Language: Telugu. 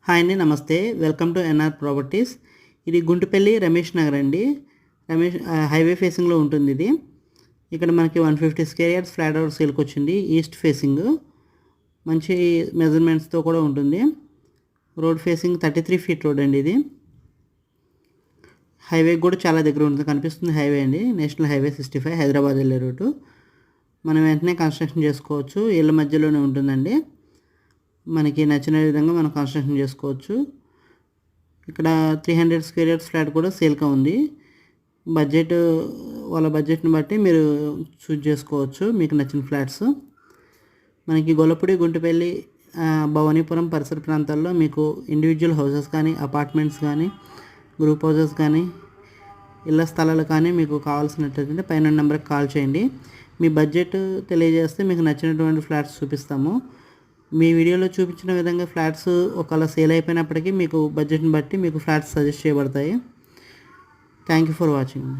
హాయ్ అండి, నమస్తే. Welcome to N R properties. ఇది గుంటుపల్లి రమేష్ నగర్ అండి. హైవే ఫేసింగ్లో ఉంటుంది ఇది. ఇక్కడ మనకి 150 స్క్వేర్ యార్డ్స్ ఫ్లాట్ హౌస్ సేల్కి వచ్చింది. ఈస్ట్ ఫేసింగ్ మంచి మెజర్మెంట్స్తో కూడా ఉంటుంది. రోడ్ ఫేసింగ్ 33 ఫీట్ రోడ్ అండి. ఇది హైవే కూడా చాలా దగ్గర ఉంటుంది. కనిపిస్తుంది హైవే అండి, నేషనల్ హైవే 65 హైదరాబాద్ వెళ్ళే రూటు. మనం వెంటనే కన్స్ట్రక్షన్ చేసుకోవచ్చు. ఇళ్ళ మధ్యలోనే ఉంటుందండి. మనకి నచ్చిన విధంగా మనం కన్స్ట్రక్షన్ చేసుకోవచ్చు. ఇక్కడ 300 స్క్వేర్ యార్డ్స్ ఫ్లాట్ కూడా సేల్గా ఉంది. వాళ్ళ బడ్జెట్ని బట్టి మీరు చూజ్ చేసుకోవచ్చు మీకు నచ్చిన ఫ్లాట్స్. మనకి గొల్లపూడి, గుంటుపల్లి, భవానీపురం పరిసర ప్రాంతాల్లో మీకు ఇండివిజువల్ హౌసెస్ కానీ, అపార్ట్మెంట్స్ కానీ, గ్రూప్ హౌసెస్ కానీ, ఇళ్ళ స్థలాలు కానీ మీకు కావాల్సినట్లయితే పైన నెంబర్కి కాల్ చేయండి. మీ బడ్జెట్ తెలియజేస్తే మీకు నచ్చినటువంటి ఫ్లాట్స్ చూపిస్తాము. మీ వీడియోలో చూపించిన విధంగా ఫ్లాట్స్ ఒకవేళ సేల్ అయిపోయినప్పటికీ మీకు బడ్జెట్ని బట్టి మీకు ఫ్లాట్స్ సజెస్ట్ చేయబడతాయి. Thank you for watching.